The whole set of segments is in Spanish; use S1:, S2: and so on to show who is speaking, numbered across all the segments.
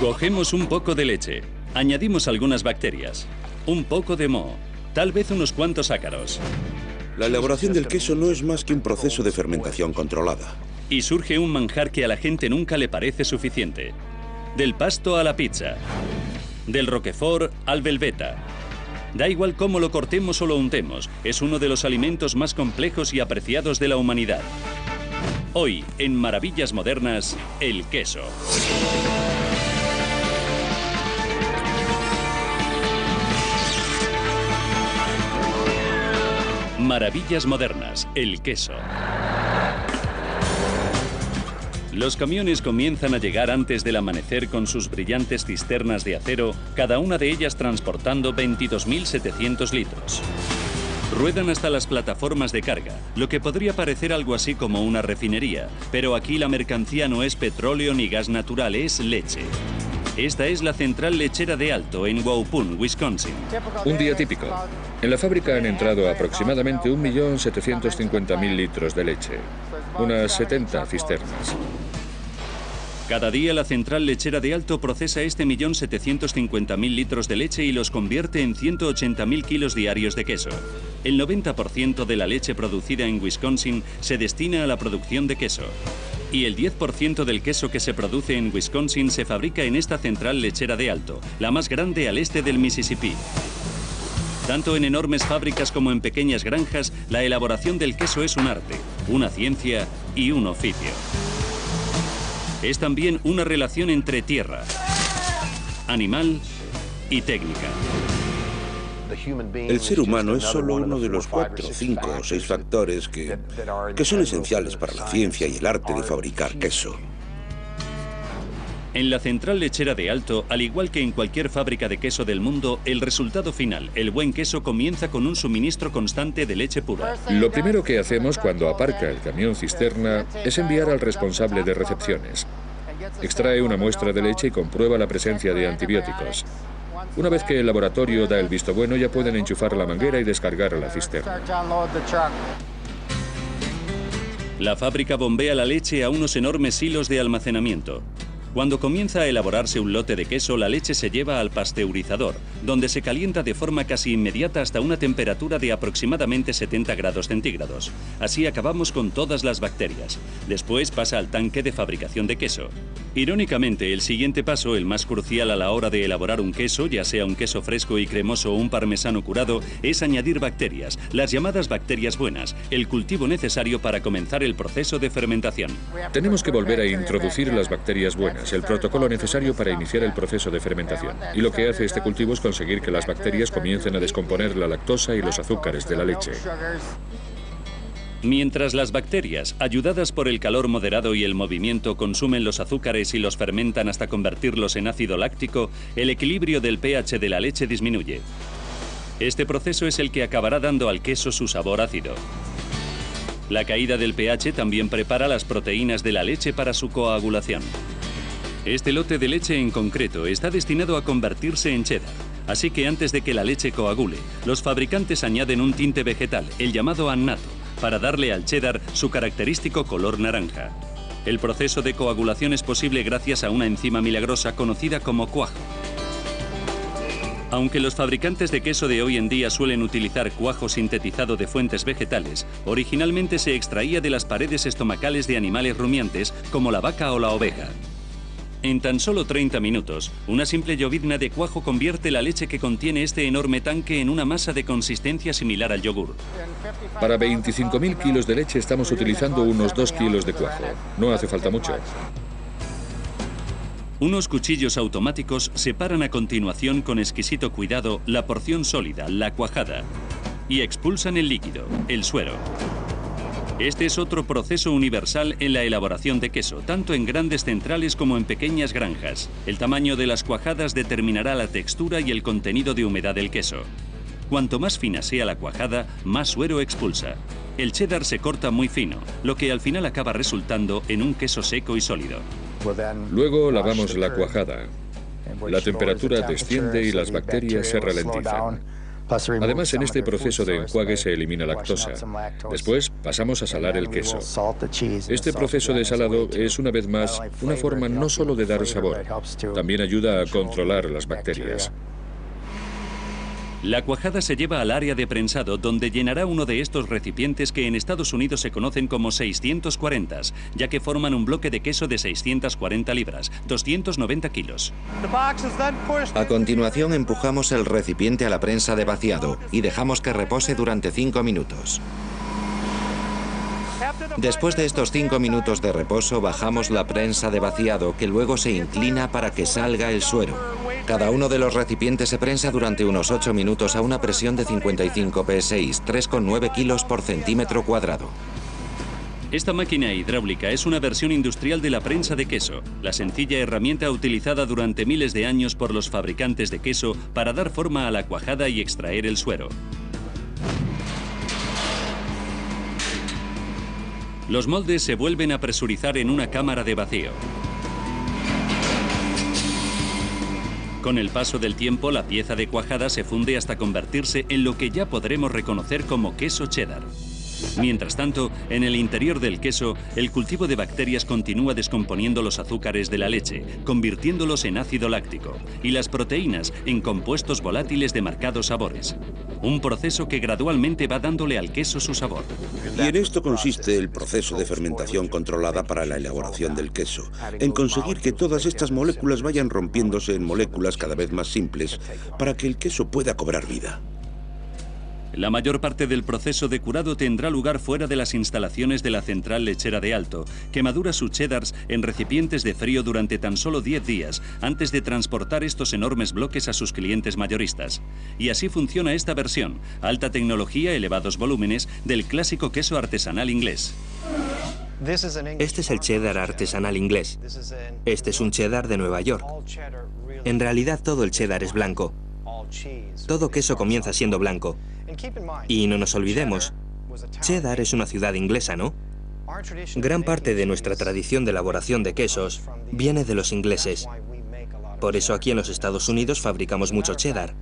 S1: Cogemos un poco de leche, añadimos algunas bacterias, un poco de moho, tal vez unos cuantos ácaros.
S2: La elaboración del queso no es más que un proceso de fermentación controlada.
S1: Y surge un manjar que a la gente nunca le parece suficiente. Del pasto a la pizza, del roquefort al velveta. Da igual cómo lo cortemos o lo untemos, es uno de los alimentos más complejos y apreciados de la humanidad. Hoy, en Maravillas Modernas, el queso. Maravillas Modernas, el queso. Los camiones comienzan a llegar antes del amanecer con sus brillantes cisternas de acero, cada una de ellas transportando 22.700 litros. Ruedan hasta las plataformas de carga, lo que podría parecer algo así como una refinería, pero aquí la mercancía no es petróleo ni gas natural, es leche. Esta es la central lechera de Alto, en Waupun, Wisconsin.
S3: Un día típico. En la fábrica han entrado aproximadamente 1.750.000 litros de leche, unas 70 cisternas.
S1: Cada día la central lechera de Alto procesa este 1.750.000 litros de leche y los convierte en 180.000 kilos diarios de queso. El 90% de la leche producida en Wisconsin se destina a la producción de queso. Y el 10% del queso que se produce en Wisconsin se fabrica en esta central lechera de Alto, la más grande al este del Mississippi. Tanto en enormes fábricas como en pequeñas granjas, la elaboración del queso es un arte, una ciencia y un oficio. Es también una relación entre tierra, animal y técnica.
S2: El ser humano es solo uno de los 4, 5 o 6 factores que son esenciales para la ciencia y el arte de fabricar queso.
S1: En la central lechera de Alto, al igual que en cualquier fábrica de queso del mundo, el resultado final, el buen queso, comienza con un suministro constante de leche pura.
S3: Lo primero que hacemos cuando aparca el camión cisterna es enviar al responsable de recepciones. Extrae una muestra de leche y comprueba la presencia de antibióticos. Una vez que el laboratorio da el visto bueno, ya pueden enchufar la manguera y descargar a la cisterna.
S1: La fábrica bombea la leche a unos enormes hilos de almacenamiento. Cuando comienza a elaborarse un lote de queso, la leche se lleva al pasteurizador, donde se calienta de forma casi inmediata hasta una temperatura de aproximadamente 70 grados centígrados. Así acabamos con todas las bacterias. Después pasa al tanque de fabricación de queso. Irónicamente, el siguiente paso, el más crucial a la hora de elaborar un queso, ya sea un queso fresco y cremoso o un parmesano curado, es añadir bacterias, las llamadas bacterias buenas, el cultivo necesario para comenzar el proceso de fermentación.
S3: Tenemos que volver a introducir las bacterias buenas, el protocolo necesario para iniciar el proceso de fermentación. Y lo que hace este cultivo es conseguir que las bacterias comiencen a descomponer la lactosa y los azúcares de la leche.
S1: Mientras las bacterias, ayudadas por el calor moderado y el movimiento, consumen los azúcares y los fermentan hasta convertirlos en ácido láctico, el equilibrio del pH de la leche disminuye. Este proceso es el que acabará dando al queso su sabor ácido. La caída del pH también prepara las proteínas de la leche para su coagulación. Este lote de leche en concreto está destinado a convertirse en cheddar, así que antes de que la leche coagule, los fabricantes añaden un tinte vegetal, el llamado annato, para darle al cheddar su característico color naranja. El proceso de coagulación es posible gracias a una enzima milagrosa conocida como cuajo. Aunque los fabricantes de queso de hoy en día suelen utilizar cuajo sintetizado de fuentes vegetales, originalmente se extraía de las paredes estomacales de animales rumiantes como la vaca o la oveja. En tan solo 30 minutos, una simple llovizna de cuajo convierte la leche que contiene este enorme tanque en una masa de consistencia similar al yogur.
S3: Para 25.000 kilos de leche estamos utilizando unos 2 kilos de cuajo. No hace falta mucho.
S1: Unos cuchillos automáticos separan a continuación con exquisito cuidado la porción sólida, la cuajada, y expulsan el líquido, el suero. Este es otro proceso universal en la elaboración de queso, tanto en grandes centrales como en pequeñas granjas. El tamaño de las cuajadas determinará la textura y el contenido de humedad del queso. Cuanto más fina sea la cuajada, más suero expulsa. El cheddar se corta muy fino, lo que al final acaba resultando en un queso seco y sólido.
S3: Luego lavamos la cuajada. La temperatura desciende y las bacterias se ralentizan. Además, en este proceso de enjuague se elimina lactosa. Después, Pasamos a salar el queso. Este proceso de salado es, una vez más, una forma no solo de dar sabor, también ayuda a controlar las bacterias.
S1: La cuajada se lleva al área de prensado, donde llenará uno de estos recipientes que en Estados Unidos se conocen como 640, ya que forman un bloque de queso de 640 libras, 290 kilos.
S4: A continuación empujamos el recipiente a la prensa de vaciado y dejamos que repose durante 5 minutos. Después de estos 5 minutos de reposo, bajamos la prensa de vaciado, que luego se inclina para que salga el suero. Cada uno de los recipientes se prensa durante unos 8 minutos a una presión de 55 psi, 3,9 kilos por centímetro cuadrado.
S1: Esta máquina hidráulica es una versión industrial de la prensa de queso, la sencilla herramienta utilizada durante miles de años por los fabricantes de queso para dar forma a la cuajada y extraer el suero. Los moldes se vuelven a presurizar en una cámara de vacío. Con el paso del tiempo, la pieza de cuajada se funde hasta convertirse en lo que ya podremos reconocer como queso cheddar. Mientras tanto, en el interior del queso, el cultivo de bacterias continúa descomponiendo los azúcares de la leche, convirtiéndolos en ácido láctico, y las proteínas en compuestos volátiles de marcados sabores. Un proceso que gradualmente va dándole al queso su sabor.
S2: Y en esto consiste el proceso de fermentación controlada para la elaboración del queso, en conseguir que todas estas moléculas vayan rompiéndose en moléculas cada vez más simples para que el queso pueda cobrar vida.
S1: La mayor parte del proceso de curado tendrá lugar fuera de las instalaciones de la central lechera de Alto, que madura sus cheddars en recipientes de frío durante tan solo 10 días antes de transportar estos enormes bloques a sus clientes mayoristas. Y así funciona esta versión, alta tecnología, elevados volúmenes, del clásico queso artesanal inglés.
S5: Este es el cheddar artesanal inglés. Este es un cheddar de Nueva York. En realidad todo el cheddar es blanco. Todo queso comienza siendo blanco. Y no nos olvidemos, cheddar es una ciudad inglesa, ¿no? Gran parte de nuestra tradición de elaboración de quesos viene de los ingleses. Por eso aquí en los Estados Unidos fabricamos mucho cheddar.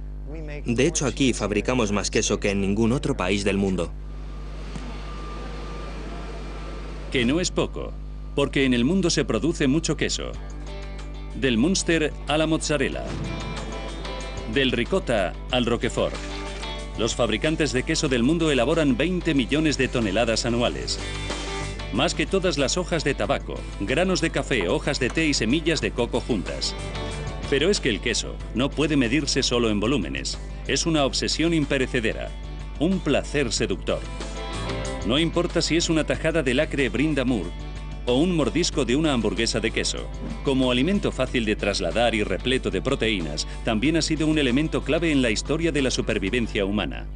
S5: De hecho, aquí fabricamos más queso que en ningún otro país del mundo.
S1: Que no es poco, porque en el mundo se produce mucho queso. Del Munster a la mozzarella. Del ricota al roquefort. Los fabricantes de queso del mundo elaboran 20 millones de toneladas anuales. Más que todas las hojas de tabaco, granos de café, hojas de té y semillas de coco juntas. Pero es que el queso no puede medirse solo en volúmenes. Es una obsesión imperecedera, un placer seductor. No importa si es una tajada del acre Brie d'Amour o un mordisco de una hamburguesa de queso. Como alimento fácil de trasladar y repleto de proteínas, también ha sido un elemento clave en la historia de la supervivencia humana.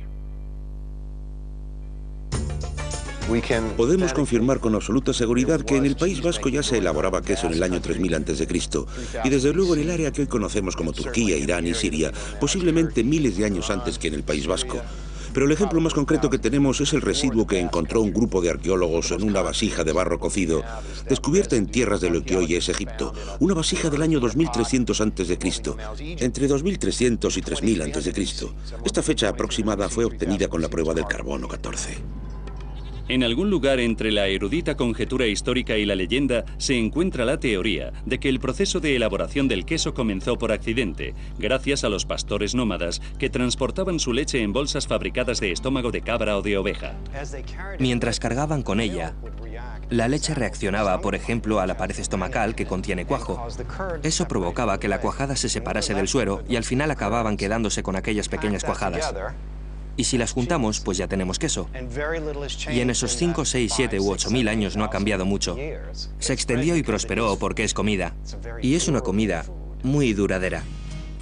S2: Podemos confirmar con absoluta seguridad que en el País Vasco ya se elaboraba queso en el año 3000 a.C. y desde luego en el área que hoy conocemos como Turquía, Irán y Siria, posiblemente miles de años antes que en el País Vasco. Pero el ejemplo más concreto que tenemos es el residuo que encontró un grupo de arqueólogos en una vasija de barro cocido, descubierta en tierras de lo que hoy es Egipto, una vasija del año 2300 a.C., entre 2300 y 3000 a.C. Esta fecha aproximada fue obtenida con la prueba del carbono 14.
S1: En algún lugar entre la erudita conjetura histórica y la leyenda se encuentra la teoría de que el proceso de elaboración del queso comenzó por accidente, gracias a los pastores nómadas que transportaban su leche en bolsas fabricadas de estómago de cabra o de oveja.
S5: Mientras cargaban con ella, la leche reaccionaba, por ejemplo, a la pared estomacal que contiene cuajo. Eso provocaba que la cuajada se separase del suero y al final acababan quedándose con aquellas pequeñas cuajadas. Y si las juntamos, pues ya tenemos queso. Y en esos 5, 6, 7 u 8.000 años no ha cambiado mucho. Se extendió y prosperó porque es comida. Y es una comida muy duradera.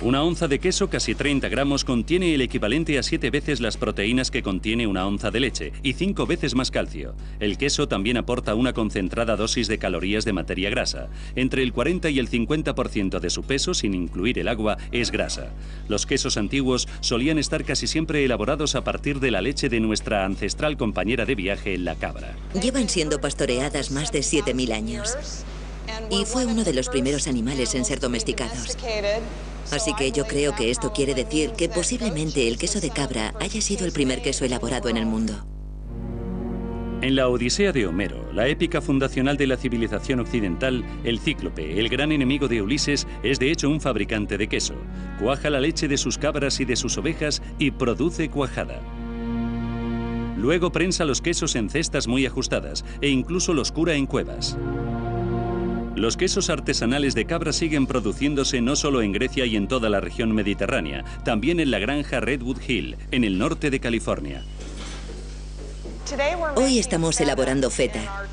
S1: Una onza de queso, casi 30 gramos, contiene el equivalente a 7 veces las proteínas que contiene una onza de leche y 5 veces más calcio. El queso también aporta una concentrada dosis de calorías de materia grasa. Entre el 40 y el 50% de su peso, sin incluir el agua, es grasa. Los quesos antiguos solían estar casi siempre elaborados a partir de la leche de nuestra ancestral compañera de viaje, la cabra.
S6: Llevan siendo pastoreadas más de 7.000 años. Y fue uno de los primeros animales en ser domesticados. Así que yo creo que esto quiere decir que posiblemente el queso de cabra haya sido el primer queso elaborado en el mundo.
S1: En la Odisea de Homero, la épica fundacional de la civilización occidental, el Cíclope, el gran enemigo de Ulises, es de hecho un fabricante de queso. Cuaja la leche de sus cabras y de sus ovejas y produce cuajada. Luego prensa los quesos en cestas muy ajustadas e incluso los cura en cuevas. Los quesos artesanales de cabra siguen produciéndose no solo en Grecia y en toda la región mediterránea, también en la granja Redwood Hill, en el norte de California.
S6: Hoy estamos elaborando feta.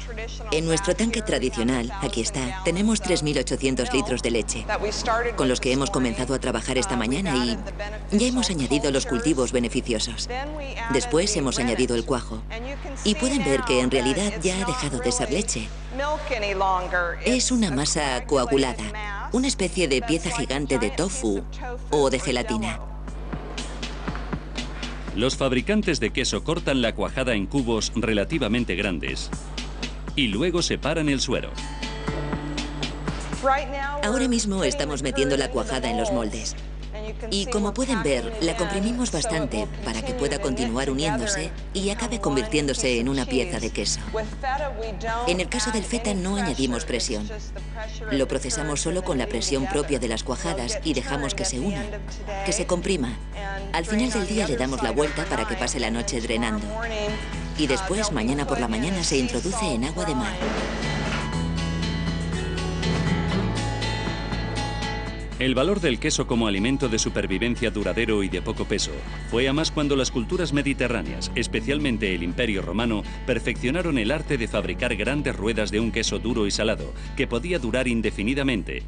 S6: En nuestro tanque tradicional, aquí está, tenemos 3.800 litros de leche, con los que hemos comenzado a trabajar esta mañana y ya hemos añadido los cultivos beneficiosos. Después hemos añadido el cuajo. Y pueden ver que en realidad ya ha dejado de ser leche. Es una masa coagulada, una especie de pieza gigante de tofu o de gelatina.
S1: Los fabricantes de queso cortan la cuajada en cubos relativamente grandes y luego separan el suero.
S6: Ahora mismo estamos metiendo la cuajada en los moldes. Y como pueden ver, la comprimimos bastante para que pueda continuar uniéndose y acabe convirtiéndose en una pieza de queso. En el caso del feta no añadimos presión. Lo procesamos solo con la presión propia de las cuajadas y dejamos que se una, que se comprima. Al final del día le damos la vuelta para que pase la noche drenando. Y después, mañana por la mañana, se introduce en agua de mar.
S1: El valor del queso como alimento de supervivencia duradero y de poco peso fue a más cuando las culturas mediterráneas, especialmente el Imperio Romano, perfeccionaron el arte de fabricar grandes ruedas de un queso duro y salado que podía durar indefinidamente.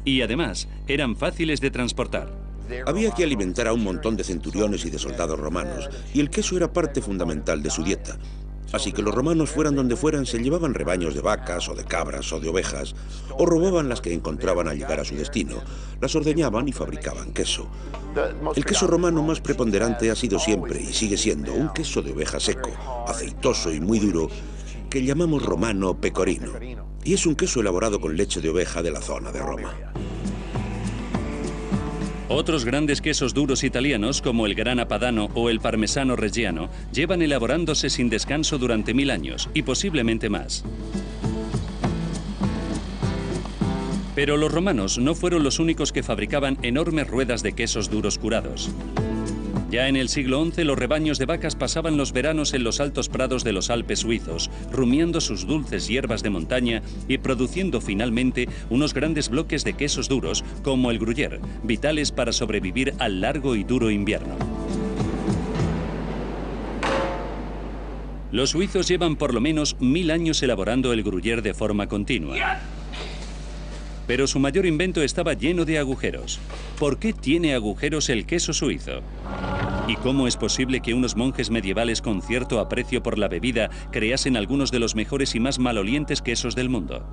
S1: Y además, eran fáciles de transportar.
S2: Había que alimentar a un montón de centuriones y de soldados romanos, y el queso era parte fundamental de su dieta. Así que los romanos, fueran donde fueran, se llevaban rebaños de vacas o de cabras o de ovejas, o robaban las que encontraban al llegar a su destino, las ordeñaban y fabricaban queso. El queso romano más preponderante ha sido siempre, y sigue siendo, un queso de oveja seco, aceitoso y muy duro, que llamamos romano pecorino, y es un queso elaborado con leche de oveja de la zona de Roma.
S1: Otros grandes quesos duros italianos, como el Grana Padano o el Parmesano Reggiano, llevan elaborándose sin descanso durante 1000 años, y posiblemente más. Pero los romanos no fueron los únicos que fabricaban enormes ruedas de quesos duros curados. Ya en el siglo XI, los rebaños de vacas pasaban los veranos en los altos prados de los Alpes suizos, rumiando sus dulces hierbas de montaña y produciendo finalmente unos grandes bloques de quesos duros, como el gruyère, vitales para sobrevivir al largo y duro invierno. Los suizos llevan por lo menos 1000 años elaborando el gruyère de forma continua. Pero su mayor invento estaba lleno de agujeros. ¿Por qué tiene agujeros el queso suizo? ¿Y cómo es posible que unos monjes medievales con cierto aprecio por la bebida creasen algunos de los mejores y más malolientes quesos del mundo?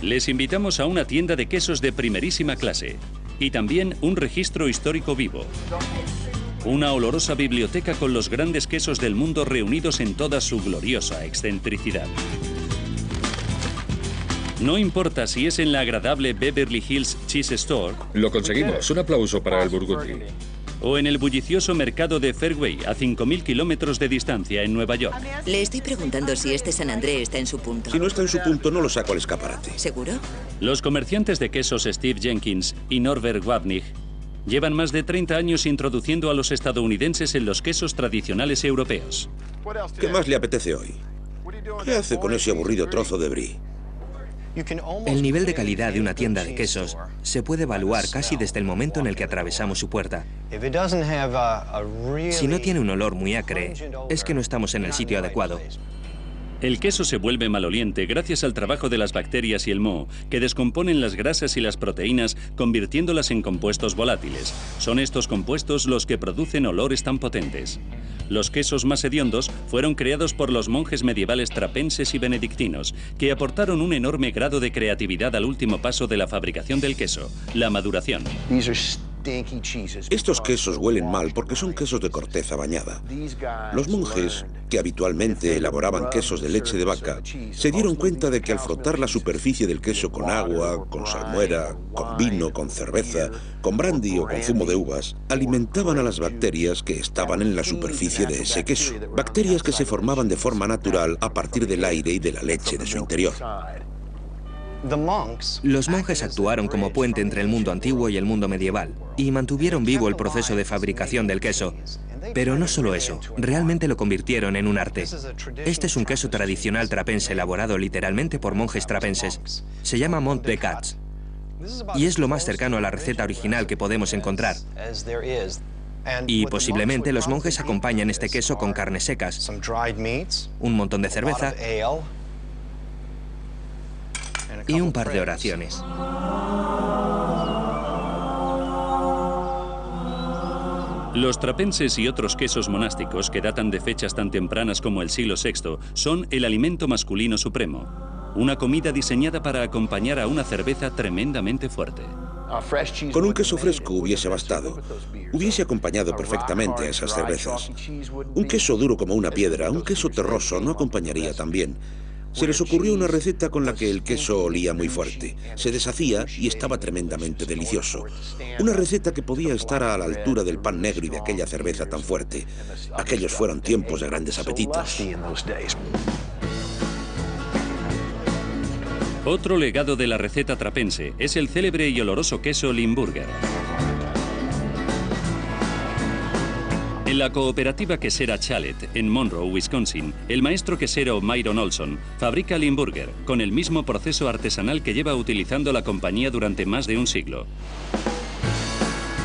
S1: Les invitamos a una tienda de quesos de primerísima clase y también un registro histórico vivo. Una olorosa biblioteca con los grandes quesos del mundo reunidos en toda su gloriosa excentricidad. No importa si es en la agradable Beverly Hills Cheese Store.
S3: Lo conseguimos. Un aplauso para el Burgundy.
S1: O en el bullicioso mercado de Fairway, a 5000 kilómetros de distancia en Nueva York.
S6: Le estoy preguntando si este San André está en su punto.
S2: Si no está en su punto, no lo saco al escaparate.
S6: ¿Seguro?
S1: Los comerciantes de quesos Steve Jenkins y Norbert Wabnig llevan más de 30 años introduciendo a los estadounidenses en los quesos tradicionales europeos.
S2: ¿Qué más le apetece hoy? ¿Qué hace con ese aburrido trozo de brie?
S5: El nivel de calidad de una tienda de quesos se puede evaluar casi desde el momento en el que atravesamos su puerta. Si no tiene un olor muy acre, es que no estamos en el sitio adecuado.
S1: El queso se vuelve maloliente gracias al trabajo de las bacterias y el moho, que descomponen las grasas y las proteínas, convirtiéndolas en compuestos volátiles. Son estos compuestos los que producen olores tan potentes. Los quesos más hediondos fueron creados por los monjes medievales trapenses y benedictinos, que aportaron un enorme grado de creatividad al último paso de la fabricación del queso, la maduración.
S2: Estos quesos huelen mal porque son quesos de corteza bañada. Los monjes, que habitualmente elaboraban quesos de leche de vaca, se dieron cuenta de que al frotar la superficie del queso con agua, con salmuera, con vino, con cerveza, con brandy o con zumo de uvas, alimentaban a las bacterias que estaban en la superficie de ese queso. Bacterias que se formaban de forma natural a partir del aire y de la leche de su interior.
S5: Los monjes actuaron como puente entre el mundo antiguo y el mundo medieval y mantuvieron vivo el proceso de fabricación del queso. Pero no solo eso, realmente lo convirtieron en un arte. Este es un queso tradicional trapense elaborado literalmente por monjes trapenses. Se llama Mont de Cats y es lo más cercano a la receta original que podemos encontrar. Y posiblemente los monjes acompañan este queso con carnes secas, un montón de cerveza y un par de oraciones.
S1: Los trapenses y otros quesos monásticos que datan de fechas tan tempranas como el siglo VI son el alimento masculino supremo, una comida diseñada para acompañar a una cerveza tremendamente fuerte.
S2: Con un queso fresco hubiese bastado. Hubiese acompañado perfectamente a esas cervezas. Un queso duro como una piedra, un queso terroso no acompañaría tan bien. Se les ocurrió una receta con la que el queso olía muy fuerte. Se deshacía y estaba tremendamente delicioso. Una receta que podía estar a la altura del pan negro y de aquella cerveza tan fuerte. Aquellos fueron tiempos de grandes apetitos.
S1: Otro legado de la receta trapense es el célebre y oloroso queso Limburger. En la cooperativa quesera Chalet, en Monroe, Wisconsin, el maestro quesero Myron Olson fabrica Limburger con el mismo proceso artesanal que lleva utilizando la compañía durante más de un siglo.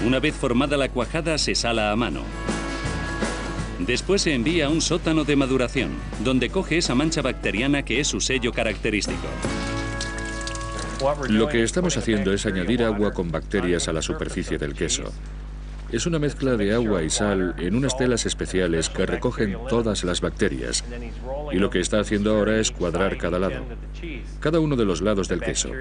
S1: Una vez formada la cuajada, se sala a mano. Después se envía a un sótano de maduración, donde coge esa mancha bacteriana que es su sello característico.
S3: Lo que estamos haciendo es añadir agua con bacterias a la superficie del queso. Es una mezcla de agua y sal en unas telas especiales que recogen todas las bacterias. Y lo que está haciendo ahora es cuadrar cada lado, cada uno de los lados del queso.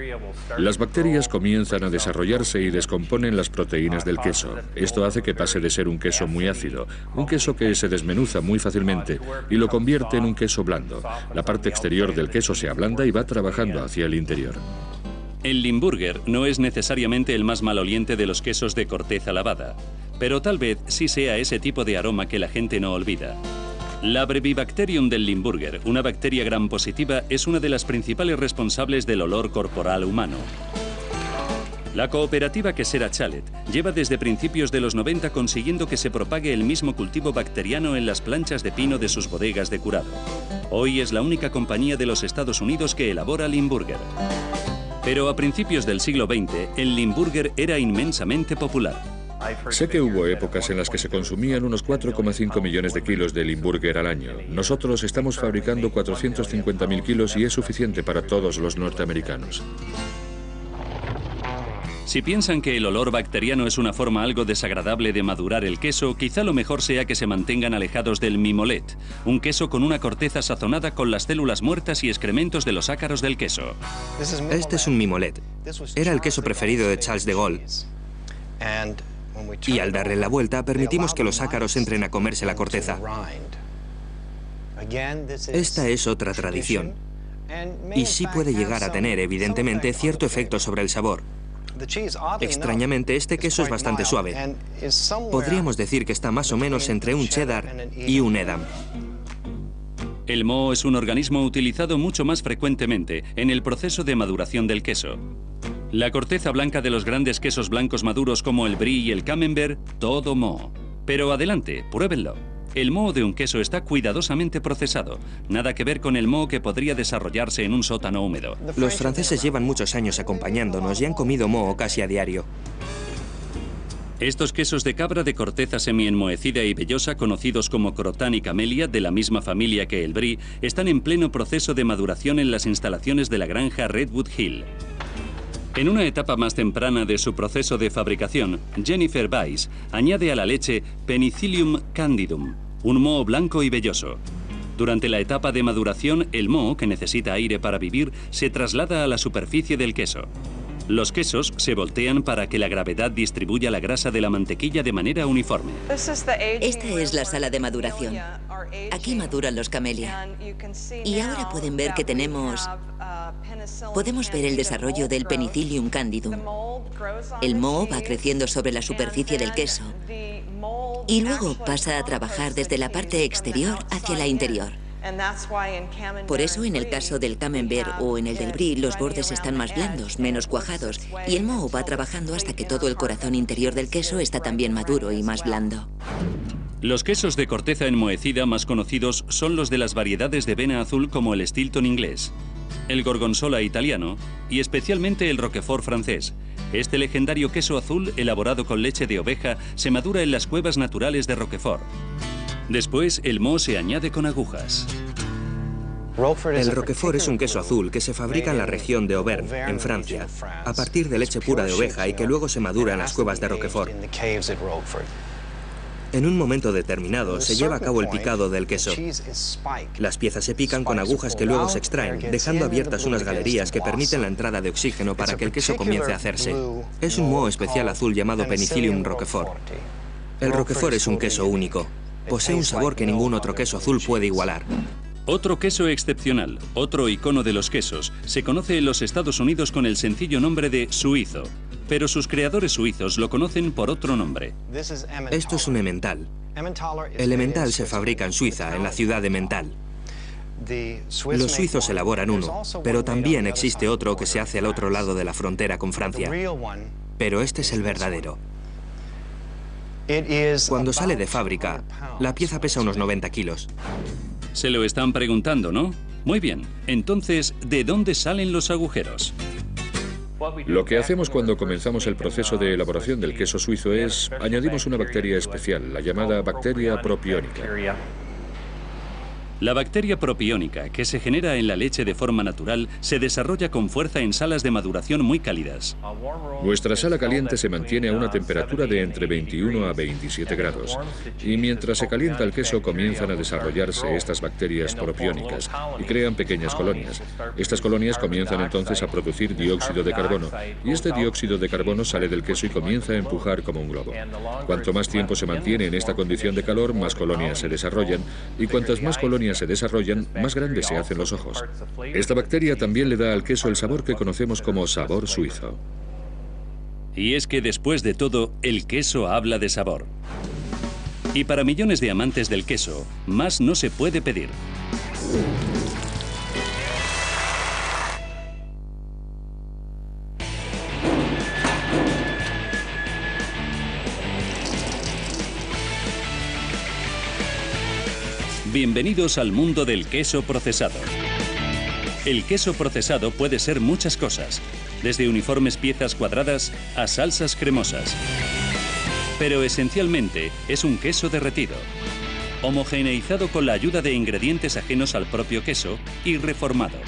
S3: Las bacterias comienzan a desarrollarse y descomponen las proteínas del queso. Esto hace que pase de ser un queso muy ácido, un queso que se desmenuza muy fácilmente, y lo convierte en un queso blando. La parte exterior del queso se ablanda y va trabajando hacia el interior.
S1: El Limburger no es necesariamente el más maloliente de los quesos de corteza lavada, pero tal vez sí sea ese tipo de aroma que la gente no olvida. La Brevibacterium del Limburger, una bacteria gram positiva, es una de las principales responsables del olor corporal humano. La cooperativa quesera Chalet lleva desde principios de los 90 consiguiendo que se propague el mismo cultivo bacteriano en las planchas de pino de sus bodegas de curado. Hoy es la única compañía de los Estados Unidos que elabora Limburger. Pero a principios del siglo XX, el Limburger era inmensamente popular.
S3: Sé que hubo épocas en las que se consumían unos 4,5 millones de kilos de Limburger al año. Nosotros estamos fabricando 450.000 kilos y es suficiente para todos los norteamericanos.
S1: Si piensan que el olor bacteriano es una forma algo desagradable de madurar el queso, quizá lo mejor sea que se mantengan alejados del mimolet, un queso con una corteza sazonada con las células muertas y excrementos de los ácaros del queso.
S5: Este es un mimolet. Era el queso preferido de Charles de Gaulle. Y al darle la vuelta, permitimos que los ácaros entren a comerse la corteza. Esta es otra tradición. Y sí puede llegar a tener, evidentemente, cierto efecto sobre el sabor. Extrañamente, este queso es bastante suave. Podríamos decir que está más o menos entre un cheddar y un Edam.
S1: El moho es un organismo utilizado mucho más frecuentemente en el proceso de maduración del queso. La corteza blanca de los grandes quesos blancos maduros como el brie y el camembert, todo moho. Pero adelante, pruébenlo. El moho de un queso está cuidadosamente procesado. Nada que ver con el moho que podría desarrollarse en un sótano húmedo.
S5: Los franceses llevan muchos años acompañándonos y han comido moho casi a diario.
S1: Estos quesos de cabra de corteza semi-enmohecida y vellosa, conocidos como crotán y camellia, de la misma familia que el brie, están en pleno proceso de maduración en las instalaciones de la granja Redwood Hill. En una etapa más temprana de su proceso de fabricación, Jennifer Weiss añade a la leche Penicillium candidum, un moho blanco y velloso. Durante la etapa de maduración, el moho, que necesita aire para vivir, se traslada a la superficie del queso. Los quesos se voltean para que la gravedad distribuya la grasa de la mantequilla de manera uniforme.
S6: Esta es la sala de maduración. Aquí maduran los camellia. Y ahora pueden ver que podemos ver el desarrollo del Penicillium candidum. El moho va creciendo sobre la superficie del queso y luego pasa a trabajar desde la parte exterior hacia la interior. Por eso en el caso del camembert o en el del brie los bordes están más blandos, menos cuajados, y el moho va trabajando hasta que todo el corazón interior del queso está también maduro y más blando.
S1: Los quesos de corteza enmohecida más conocidos son los de las variedades de vena azul como el Stilton inglés, el Gorgonzola italiano y especialmente el Roquefort francés. Este legendario queso azul elaborado con leche de oveja se madura en las cuevas naturales de Roquefort. Después, el moho se añade con agujas.
S5: El Roquefort es un queso azul que se fabrica en la región de Auvergne, en Francia, a partir de leche pura de oveja y que luego se madura en las cuevas de Roquefort. En un momento determinado se lleva a cabo el picado del queso. Las piezas se pican con agujas que luego se extraen, dejando abiertas unas galerías que permiten la entrada de oxígeno para que el queso comience a hacerse. Es un moho especial azul llamado Penicillium Roquefort. El Roquefort es un queso único. Posee un sabor que ningún otro queso azul puede igualar.
S1: Otro queso excepcional, otro icono de los quesos, se conoce en los Estados Unidos con el sencillo nombre de suizo, pero sus creadores suizos lo conocen por otro nombre.
S5: Esto es un emmental. El emmental se fabrica en Suiza, en la ciudad de Emmental. Los suizos elaboran uno, pero también existe otro que se hace al otro lado de la frontera con Francia. Pero este es el verdadero. Cuando sale de fábrica, la pieza pesa unos 90 kilos.
S1: Se lo están preguntando, ¿no? Muy bien. Entonces, ¿de dónde salen los agujeros?
S3: Lo que hacemos cuando comenzamos el proceso de elaboración del queso suizo es añadimos una bacteria especial, la llamada bacteria propiónica.
S1: La bacteria propiónica, que se genera en la leche de forma natural, se desarrolla con fuerza en salas de maduración muy cálidas.
S3: Nuestra sala caliente se mantiene a una temperatura de entre 21 a 27 grados. Y mientras se calienta el queso, comienzan a desarrollarse estas bacterias propiónicas y crean pequeñas colonias. Estas colonias comienzan entonces a producir dióxido de carbono, y este dióxido de carbono sale del queso y comienza a empujar como un globo. Cuanto más tiempo se mantiene en esta condición de calor, más colonias se desarrollan, y cuantas más colonias se desarrollan, más grandes se hacen los ojos. Esta bacteria también le da al queso el sabor que conocemos como sabor suizo.
S1: Y es que después de todo, el queso habla de sabor. Y para millones de amantes del queso, más no se puede pedir. Bienvenidos al mundo del queso procesado. El queso procesado puede ser muchas cosas, desde uniformes piezas cuadradas a salsas cremosas. Pero esencialmente es un queso derretido, homogeneizado con la ayuda de ingredientes ajenos al propio queso y reformado.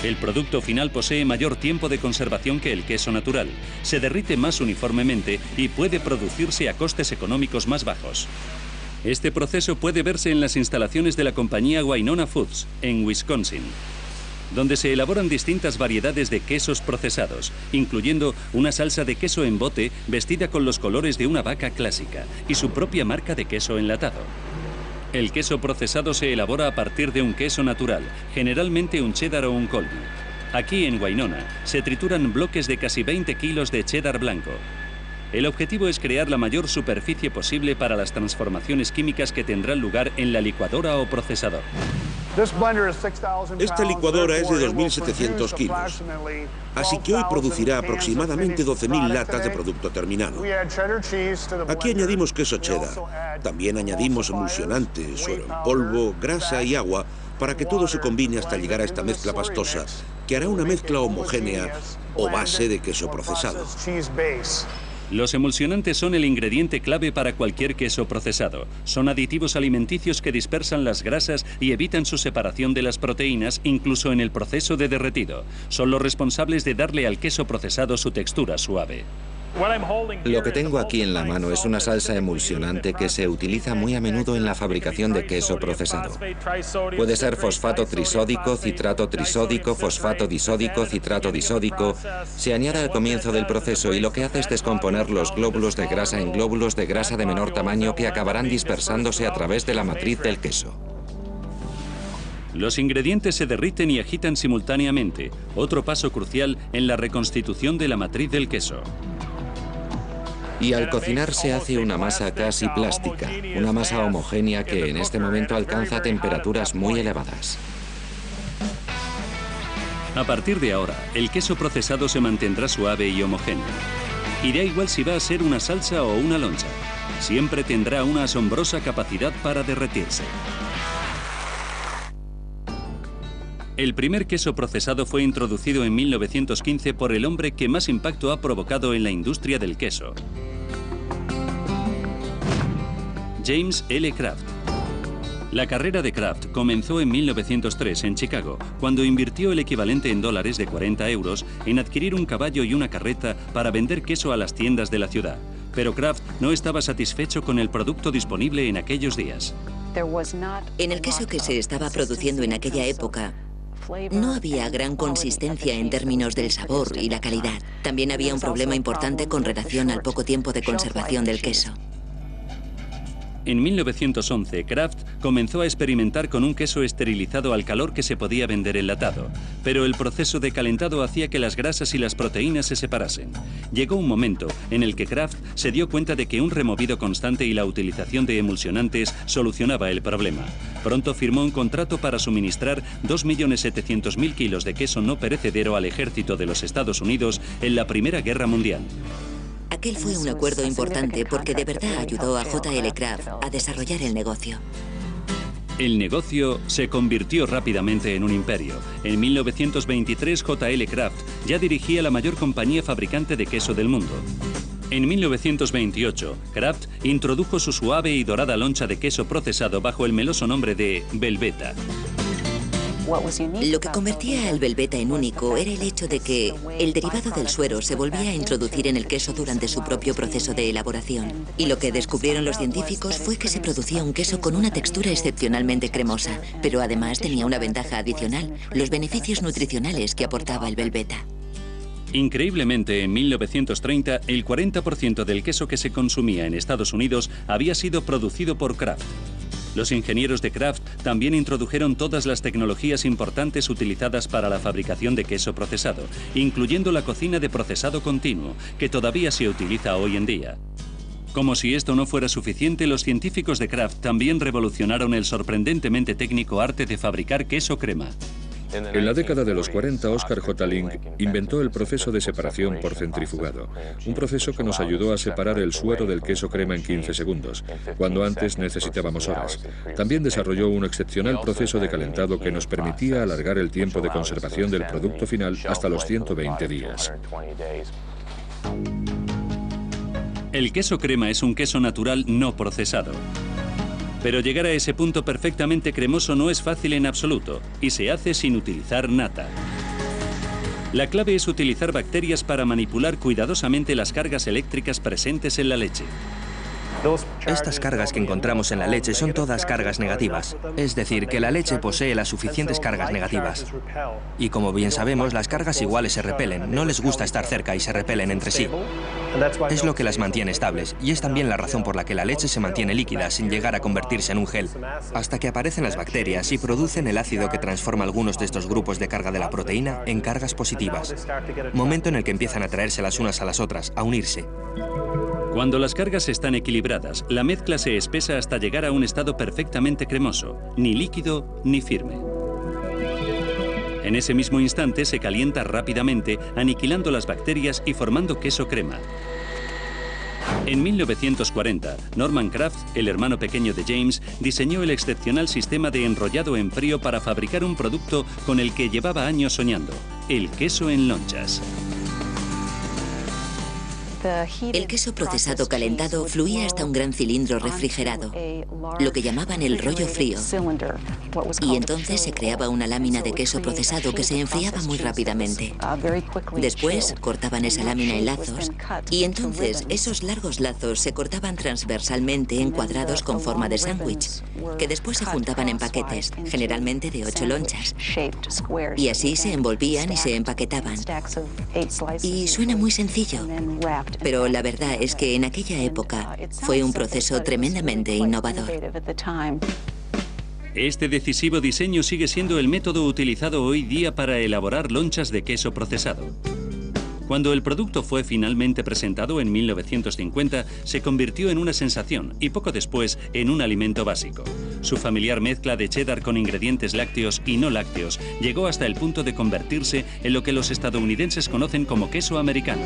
S1: El producto final posee mayor tiempo de conservación que el queso natural, se derrite más uniformemente y puede producirse a costes económicos más bajos. Este proceso puede verse en las instalaciones de la compañía Winona Foods, en Wisconsin, donde se elaboran distintas variedades de quesos procesados, incluyendo una salsa de queso en bote vestida con los colores de una vaca clásica y su propia marca de queso enlatado. El queso procesado se elabora a partir de un queso natural, generalmente un cheddar o un Colby. Aquí en Winona se trituran bloques de casi 20 kilos de cheddar blanco. El objetivo es crear la mayor superficie posible para las transformaciones químicas que tendrán lugar en la licuadora o procesador.
S2: Esta licuadora es de 2.700 kilos, así que hoy producirá aproximadamente 12.000 latas de producto terminado. Aquí añadimos queso cheddar, también añadimos emulsionante, suero en polvo, grasa y agua para que todo se combine hasta llegar a esta mezcla pastosa, que hará una mezcla homogénea o base de queso procesado.
S1: Los emulsionantes son el ingrediente clave para cualquier queso procesado. Son aditivos alimenticios que dispersan las grasas y evitan su separación de las proteínas, incluso en el proceso de derretido. Son los responsables de darle al queso procesado su textura suave.
S4: Lo que tengo aquí en la mano es una salsa emulsionante que se utiliza muy a menudo en la fabricación de queso procesado. Puede ser fosfato trisódico, citrato trisódico, fosfato disódico, citrato disódico. Se añade al comienzo del proceso y lo que hace es descomponer los glóbulos de grasa en glóbulos de grasa de menor tamaño que acabarán dispersándose a través de la matriz del queso.
S1: Los ingredientes se derriten y agitan simultáneamente, otro paso crucial en la reconstitución de la matriz del queso.
S4: Y al cocinar se hace una masa casi plástica, una masa homogénea que en este momento alcanza temperaturas muy elevadas.
S1: A partir de ahora, el queso procesado se mantendrá suave y homogéneo. Y da igual si va a ser una salsa o una loncha. Siempre tendrá una asombrosa capacidad para derretirse. El primer queso procesado fue introducido en 1915 por el hombre que más impacto ha provocado en la industria del queso, James L. Kraft. La carrera de Kraft comenzó en 1903 en Chicago, cuando invirtió el equivalente en dólares de 40 euros en adquirir un caballo y una carreta para vender queso a las tiendas de la ciudad. Pero Kraft no estaba satisfecho con el producto disponible en aquellos días.
S6: En el queso que se estaba produciendo en aquella época, no había gran consistencia en términos del sabor y la calidad. También había un problema importante con relación al poco tiempo de conservación del queso.
S1: En 1911, Kraft comenzó a experimentar con un queso esterilizado al calor que se podía vender enlatado, pero el proceso de calentado hacía que las grasas y las proteínas se separasen. Llegó un momento en el que Kraft se dio cuenta de que un removido constante y la utilización de emulsionantes solucionaba el problema. Pronto firmó un contrato para suministrar 2.700.000 kilos de queso no perecedero al ejército de los Estados Unidos en la Primera Guerra Mundial.
S6: Aquel fue un acuerdo importante porque de verdad ayudó a J.L. Kraft a desarrollar el negocio.
S1: El negocio se convirtió rápidamente en un imperio. En 1923, J.L. Kraft ya dirigía la mayor compañía fabricante de queso del mundo. En 1928, Kraft introdujo su suave y dorada loncha de queso procesado bajo el meloso nombre de Velveeta.
S6: Lo que convertía al Velveeta en único era el hecho de que el derivado del suero se volvía a introducir en el queso durante su propio proceso de elaboración. Y lo que descubrieron los científicos fue que se producía un queso con una textura excepcionalmente cremosa, pero además tenía una ventaja adicional, los beneficios nutricionales que aportaba el Velveeta.
S1: Increíblemente, en 1930, el 40% del queso que se consumía en Estados Unidos había sido producido por Kraft. Los ingenieros de Kraft también introdujeron todas las tecnologías importantes utilizadas para la fabricación de queso procesado, incluyendo la cocina de procesado continuo, que todavía se utiliza hoy en día. Como si esto no fuera suficiente, los científicos de Kraft también revolucionaron el sorprendentemente técnico arte de fabricar queso crema.
S3: En la década de los 40, Oscar J. Link inventó el proceso de separación por centrifugado, un proceso que nos ayudó a separar el suero del queso crema en 15 segundos, cuando antes necesitábamos horas. También desarrolló un excepcional proceso de calentado que nos permitía alargar el tiempo de conservación del producto final hasta los 120 días.
S1: El queso crema es un queso natural no procesado. Pero llegar a ese punto perfectamente cremoso no es fácil en absoluto, y se hace sin utilizar nata. La clave es utilizar bacterias para manipular cuidadosamente las cargas eléctricas presentes en la leche.
S5: Estas cargas que encontramos en la leche son todas cargas negativas, es decir, que la leche posee las suficientes cargas negativas. Y como bien sabemos, las cargas iguales se repelen, no les gusta estar cerca y se repelen entre sí. Es lo que las mantiene estables, y es también la razón por la que la leche se mantiene líquida sin llegar a convertirse en un gel, hasta que aparecen las bacterias y producen el ácido que transforma algunos de estos grupos de carga de la proteína en cargas positivas, momento en el que empiezan a traerse las unas a las otras, a unirse.
S1: Cuando las cargas están equilibradas, la mezcla se espesa hasta llegar a un estado perfectamente cremoso, ni líquido ni firme. En ese mismo instante se calienta rápidamente, aniquilando las bacterias y formando queso crema. En 1940, Norman Kraft, el hermano pequeño de James, diseñó el excepcional sistema de enrollado en frío para fabricar un producto con el que llevaba años soñando, el queso en lonchas.
S6: El queso procesado calentado fluía hasta un gran cilindro refrigerado, lo que llamaban el rollo frío. Y entonces se creaba una lámina de queso procesado que se enfriaba muy rápidamente. Después cortaban esa lámina en lazos y entonces esos largos lazos se cortaban transversalmente en cuadrados con forma de sándwich, que después se juntaban en paquetes, generalmente de 8 lonchas. Y así se envolvían y se empaquetaban. Y suena muy sencillo, pero la verdad es que en aquella época fue un proceso tremendamente innovador.
S1: Este decisivo diseño sigue siendo el método utilizado hoy día para elaborar lonchas de queso procesado. Cuando el producto fue finalmente presentado en 1950, se convirtió en una sensación y poco después en un alimento básico. Su familiar mezcla de cheddar con ingredientes lácteos y no lácteos llegó hasta el punto de convertirse en lo que los estadounidenses conocen como queso americano.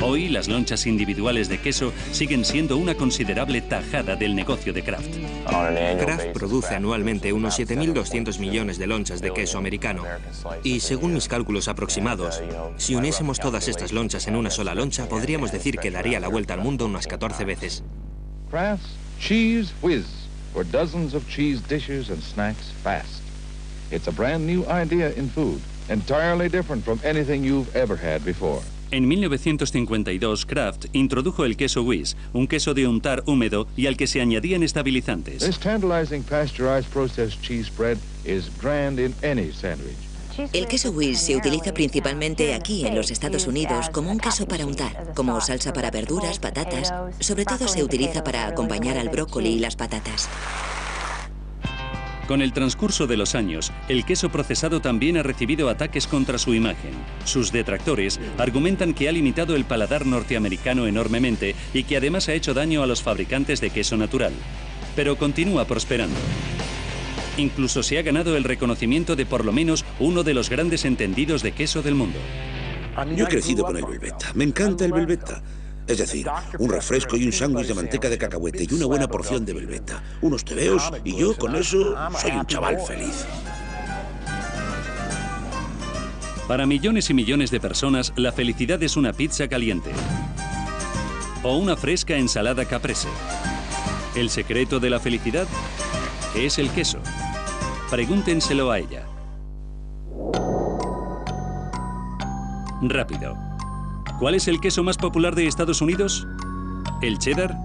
S1: Hoy, las lonchas individuales de queso siguen siendo una considerable tajada del negocio de Kraft.
S5: Kraft produce anualmente unos 7.200 millones de lonchas de queso americano. Y según mis cálculos aproximados, si uniésemos todas estas lonchas en una sola loncha, podríamos decir que daría la vuelta al mundo unas 14 veces.
S7: Kraft's Cheese Whiz for dozens of cheese dishes and snacks fast. It's a brand new idea in food, entirely different from anything you've ever had before.
S1: En 1952, Kraft introdujo el queso Whiz, un queso de untar húmedo y al que se añadían estabilizantes.
S7: This tantalizing pasteurized processed cheese spread is grand in any sandwich.
S6: El queso Whiz se utiliza principalmente aquí en los Estados Unidos como un queso para untar, como salsa para verduras, patatas. Sobre todo se utiliza para acompañar al brócoli y las patatas.
S1: Con el transcurso de los años, el queso procesado también ha recibido ataques contra su imagen. Sus detractores argumentan que ha limitado el paladar norteamericano enormemente y que además ha hecho daño a los fabricantes de queso natural. Pero continúa prosperando. Incluso se ha ganado el reconocimiento de por lo menos uno de los grandes entendidos de queso del mundo.
S2: Yo he crecido con el Velveeta. Me encanta el Velveeta. Es decir, un refresco y un sándwich de manteca de cacahuete y una buena porción de Velveeta. Unos tebeos y yo con eso soy un chaval feliz.
S1: Para millones y millones de personas, la felicidad es una pizza caliente o una fresca ensalada caprese. ¿El secreto de la felicidad? Es el queso. Pregúntenselo a ella. Rápido. ¿Cuál es el queso más popular de Estados Unidos? ¿El cheddar?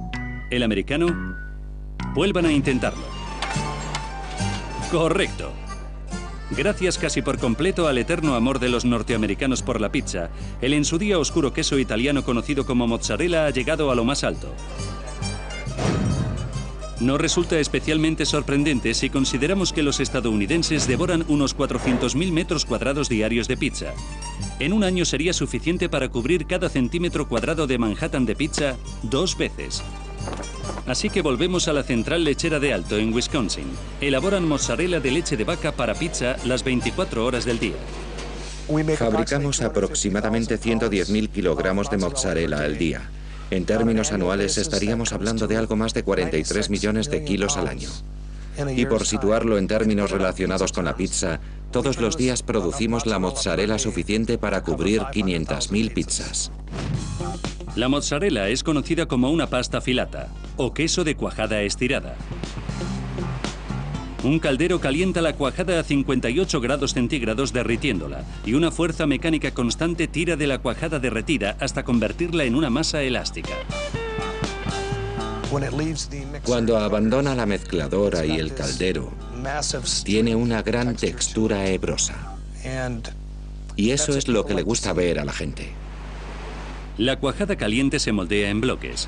S1: ¿El americano? Vuelvan a intentarlo. Correcto. Gracias casi por completo al eterno amor de los norteamericanos por la pizza, el en su día oscuro queso italiano conocido como mozzarella ha llegado a lo más alto. No resulta especialmente sorprendente si consideramos que los estadounidenses devoran unos 400.000 metros cuadrados diarios de pizza. En un año sería suficiente para cubrir cada centímetro cuadrado de Manhattan de pizza 2 veces. Así que volvemos a la central lechera de Alto, en Wisconsin. Elaboran mozzarella de leche de vaca para pizza las 24 horas del día.
S4: Fabricamos aproximadamente 110.000 kilogramos de mozzarella al día. En términos anuales estaríamos hablando de algo más de 43 millones de kilos al año. Y por situarlo en términos relacionados con la pizza, todos los días producimos la mozzarella suficiente para cubrir 500.000 pizzas.
S1: La mozzarella es conocida como una pasta filata o queso de cuajada estirada. Un caldero calienta la cuajada a 58 grados centígrados derritiéndola y una fuerza mecánica constante tira de la cuajada derretida hasta convertirla en una masa elástica.
S4: Cuando abandona la mezcladora y el caldero, tiene una gran textura hebrosa. Y eso es lo que le gusta ver a la gente.
S1: La cuajada caliente se moldea en bloques.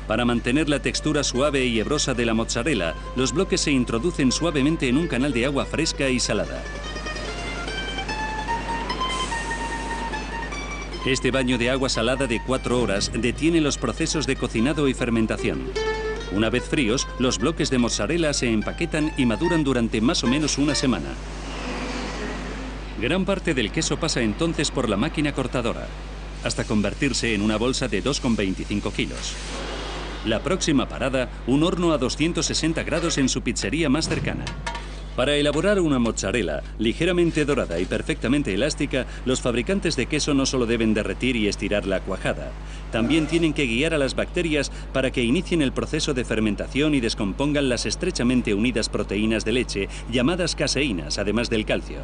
S1: Para mantener la textura suave y hebrosa de la mozzarella, los bloques se introducen suavemente en un canal de agua fresca y salada. Este baño de agua salada de 4 horas detiene los procesos de cocinado y fermentación. Una vez fríos, los bloques de mozzarella se empaquetan y maduran durante más o menos una semana. Gran parte del queso pasa entonces por la máquina cortadora, hasta convertirse en una bolsa de 2,25 kilos. La próxima parada, un horno a 260 grados en su pizzería más cercana. Para elaborar una mozzarella ligeramente dorada y perfectamente elástica, los fabricantes de queso no solo deben derretir y estirar la cuajada, también tienen que guiar a las bacterias para que inicien el proceso de fermentación y descompongan las estrechamente unidas proteínas de leche llamadas caseínas, además del calcio.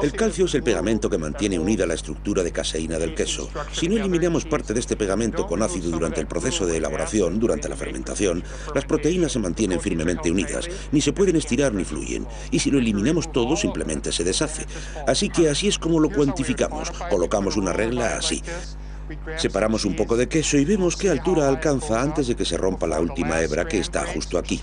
S2: El calcio es el pegamento que mantiene unida la estructura de caseína del queso. Si no eliminamos parte de este pegamento con ácido durante el proceso de elaboración, durante la fermentación, las proteínas se mantienen firmemente unidas, ni se pueden estirar ni fluyen. Y si lo eliminamos todo, simplemente se deshace. Así que así es como lo cuantificamos. Colocamos una regla así. Separamos un poco de queso y vemos qué altura alcanza antes de que se rompa la última hebra, que está justo aquí.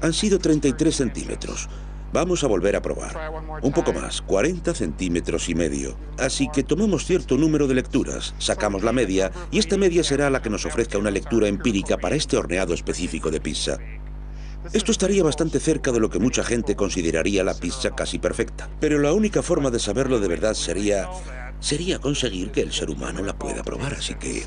S2: Han sido 33 centímetros. Vamos a volver a probar. Un poco más, 40 centímetros y medio. Así que tomamos cierto número de lecturas, sacamos la media, y esta media será la que nos ofrezca una lectura empírica para este horneado específico de pizza. Esto estaría bastante cerca de lo que mucha gente consideraría la pizza casi perfecta. Pero la única forma de saberlo de verdad sería conseguir que el ser humano la pueda probar, así que...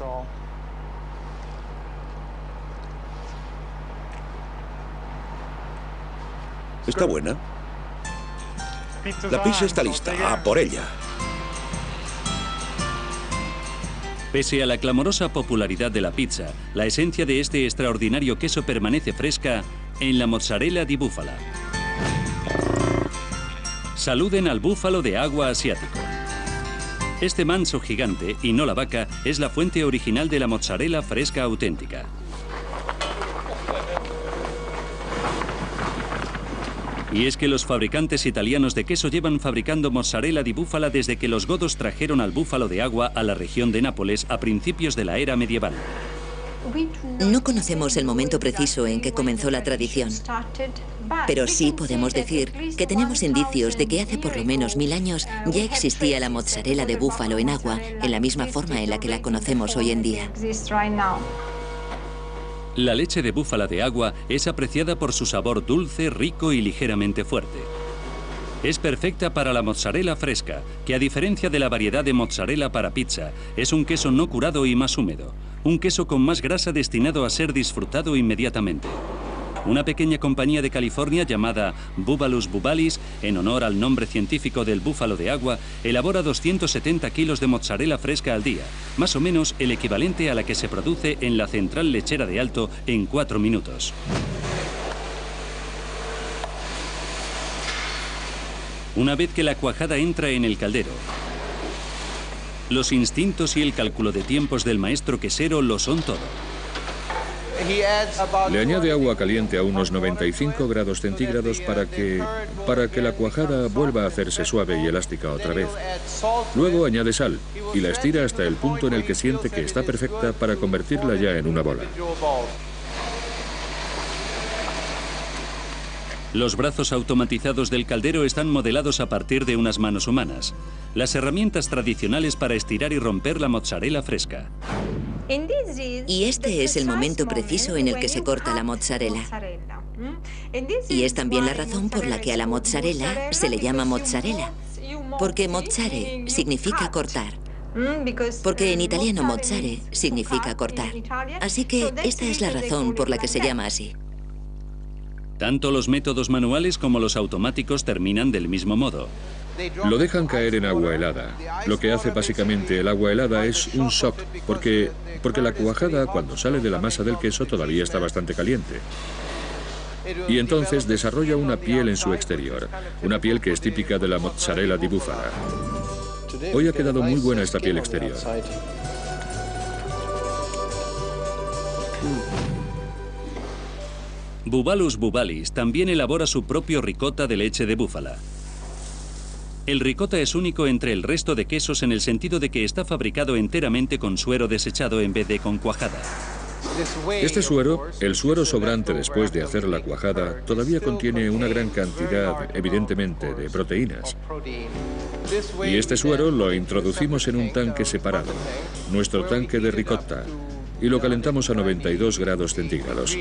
S2: ¿Está buena? La pizza está lista. ¡A por ella!
S1: Pese a la clamorosa popularidad de la pizza, la esencia de este extraordinario queso permanece fresca en la mozzarella di búfala. Saluden al búfalo de agua asiático. Este manso gigante, y no la vaca, es la fuente original de la mozzarella fresca auténtica. Y es que los fabricantes italianos de queso llevan fabricando mozzarella di búfala desde que los godos trajeron al búfalo de agua a la región de Nápoles a principios de la era medieval.
S6: No conocemos el momento preciso en que comenzó la tradición, pero sí podemos decir que tenemos indicios de que hace por lo menos 1000 años ya existía la mozzarella de búfalo en agua en la misma forma en la que la conocemos hoy en día.
S1: La leche de búfala de agua es apreciada por su sabor dulce, rico y ligeramente fuerte. Es perfecta para la mozzarella fresca, que a diferencia de la variedad de mozzarella para pizza, es un queso no curado y más húmedo. Un queso con más grasa destinado a ser disfrutado inmediatamente. Una pequeña compañía de California llamada Búbalus bubalis, en honor al nombre científico del búfalo de agua, elabora 270 kilos de mozzarella fresca al día, más o menos el equivalente a la que se produce en la central lechera de Alto en 4 minutos. Una vez que la cuajada entra en el caldero, los instintos y el cálculo de tiempos del maestro quesero lo son todo.
S3: Le añade agua caliente a unos 95 grados centígrados para que la cuajada vuelva a hacerse suave y elástica otra vez. Luego añade sal y la estira hasta el punto en el que siente que está perfecta para convertirla ya en una bola.
S1: Los brazos automatizados del caldero están modelados a partir de unas manos humanas, las herramientas tradicionales para estirar y romper la mozzarella fresca.
S6: Y este es el momento preciso en el que se corta la mozzarella. Y es también la razón por la que a la mozzarella se le llama mozzarella, porque mozzare significa cortar. Porque en italiano mozzare significa cortar. Así que esta es la razón por la que se llama así.
S1: Tanto los métodos manuales como los automáticos terminan del mismo modo.
S3: Lo dejan caer en agua helada. Lo que hace básicamente el agua helada es un shock, porque la cuajada, cuando sale de la masa del queso, todavía está bastante caliente. Y entonces desarrolla una piel en su exterior, una piel que es típica de la mozzarella di búfala. Hoy ha quedado muy buena esta piel exterior.
S1: Búbalus bubalis también elabora su propio ricota de leche de búfala. El ricota es único entre el resto de quesos en el sentido de que está fabricado enteramente con suero desechado en vez de con cuajada.
S3: Este suero, el suero sobrante después de hacer la cuajada, todavía contiene una gran cantidad, evidentemente, de proteínas. Y este suero lo introducimos en un tanque separado, nuestro tanque de ricotta, y lo calentamos a 92 grados centígrados.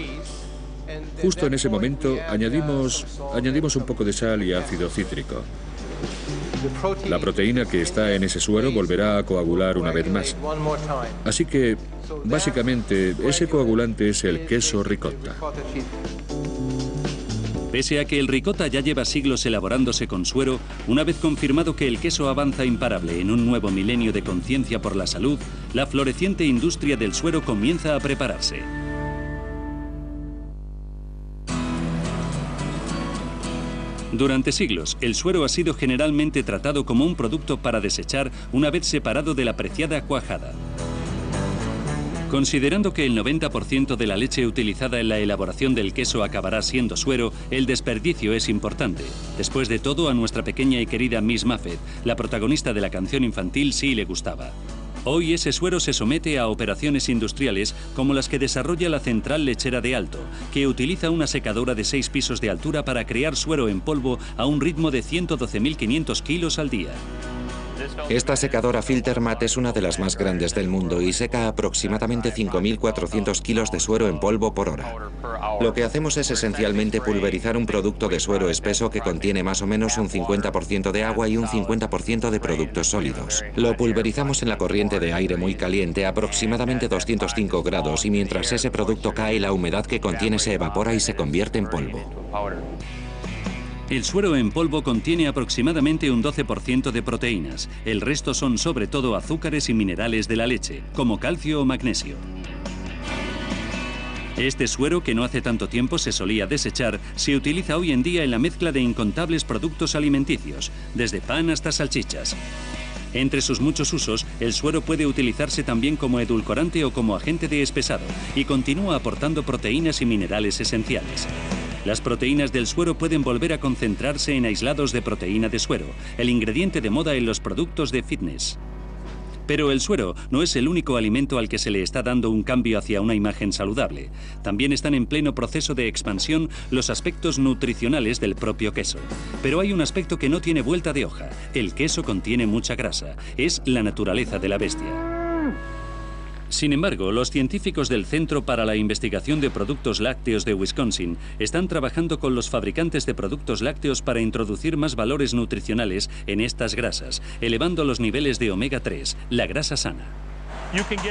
S3: Justo en ese momento añadimos un poco de sal y ácido cítrico. La proteína que está en ese suero volverá a coagular una vez más. Así que, básicamente, ese coagulante es el queso ricotta.
S1: Pese a que el ricota ya lleva siglos elaborándose con suero, una vez confirmado que el queso avanza imparable en un nuevo milenio de conciencia por la salud, la floreciente industria del suero comienza a prepararse. Durante siglos, el suero ha sido generalmente tratado como un producto para desechar una vez separado de la preciada cuajada. Considerando que el 90% de la leche utilizada en la elaboración del queso acabará siendo suero, el desperdicio es importante. Después de todo, a nuestra pequeña y querida Miss Muffet, la protagonista de la canción infantil, sí le gustaba. Hoy ese suero se somete a operaciones industriales como las que desarrolla la Central Lechera de Alto, que utiliza una secadora de 6 pisos de altura para crear suero en polvo a un ritmo de 112.500 kilos al día.
S4: Esta secadora Filtermat es una de las más grandes del mundo y seca aproximadamente 5.400 kilos de suero en polvo por hora. Lo que hacemos es esencialmente pulverizar un producto de suero espeso que contiene más o menos un 50% de agua y un 50% de productos sólidos. Lo pulverizamos en la corriente de aire muy caliente, aproximadamente 205 grados, y mientras ese producto cae, la humedad que contiene se evapora y se convierte en polvo.
S1: El suero en polvo contiene aproximadamente un 12% de proteínas. El resto son sobre todo azúcares y minerales de la leche, como calcio o magnesio. Este suero, que no hace tanto tiempo se solía desechar, se utiliza hoy en día en la mezcla de incontables productos alimenticios, desde pan hasta salchichas. Entre sus muchos usos, el suero puede utilizarse también como edulcorante o como agente de espesado, y continúa aportando proteínas y minerales esenciales. Las proteínas del suero pueden volver a concentrarse en aislados de proteína de suero, el ingrediente de moda en los productos de fitness. Pero el suero no es el único alimento al que se le está dando un cambio hacia una imagen saludable. También están en pleno proceso de expansión los aspectos nutricionales del propio queso. Pero hay un aspecto que no tiene vuelta de hoja. El queso contiene mucha grasa. Es la naturaleza de la bestia. Sin embargo, los científicos del Centro para la Investigación de Productos Lácteos de Wisconsin están trabajando con los fabricantes de productos lácteos para introducir más valores nutricionales en estas grasas, elevando los niveles de omega 3, la grasa sana.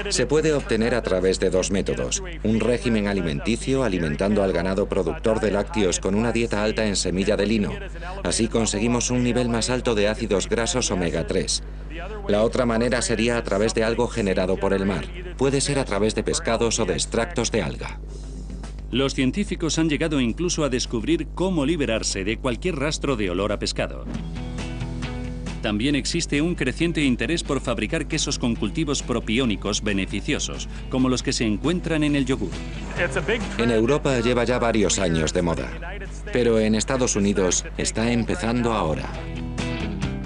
S4: Se puede obtener a través de dos métodos: un régimen alimenticio alimentando al ganado productor de lácteos con una dieta alta en semilla de lino. Así conseguimos un nivel más alto de ácidos grasos omega 3. La otra manera sería a través de algo generado por el mar. Puede ser a través de pescados o de extractos de alga.
S1: Los científicos han llegado incluso a descubrir cómo liberarse de cualquier rastro de olor a pescado. También existe un creciente interés por fabricar quesos con cultivos propiónicos beneficiosos, como los que se encuentran en el yogur.
S4: En Europa lleva ya varios años de moda, pero en Estados Unidos está empezando ahora.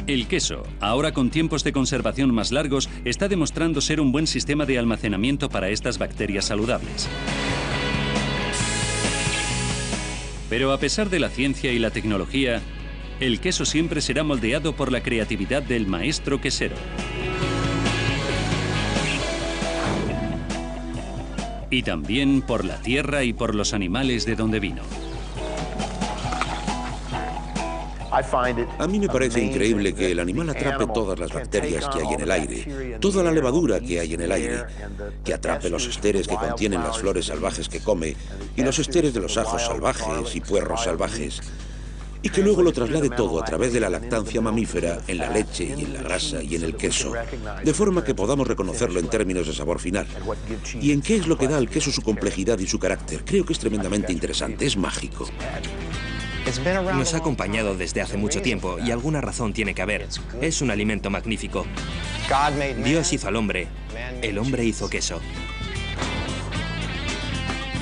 S1: El queso, ahora con tiempos de conservación más largos, está demostrando ser un buen sistema de almacenamiento para estas bacterias saludables. Pero a pesar de la ciencia y la tecnología, el queso siempre será moldeado por la creatividad del maestro quesero. Y también por la tierra y por los animales de donde vino.
S2: A mí me parece increíble que el animal atrape todas las bacterias que hay en el aire, toda la levadura que hay en el aire, que atrape los esteres que contienen las flores salvajes que come y los esteres de los ajos salvajes y puerros salvajes, y que luego lo traslade todo a través de la lactancia mamífera en la leche y en la grasa y en el queso, de forma que podamos reconocerlo en términos de sabor final. ¿Y en qué es lo que da al queso su complejidad y su carácter? Creo que es tremendamente interesante, es mágico.
S5: Nos ha acompañado desde hace mucho tiempo y alguna razón tiene que haber. Es un alimento magnífico. Dios hizo al hombre, el hombre hizo queso.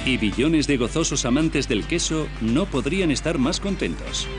S1: Y billones de gozosos amantes del queso no podrían estar más contentos.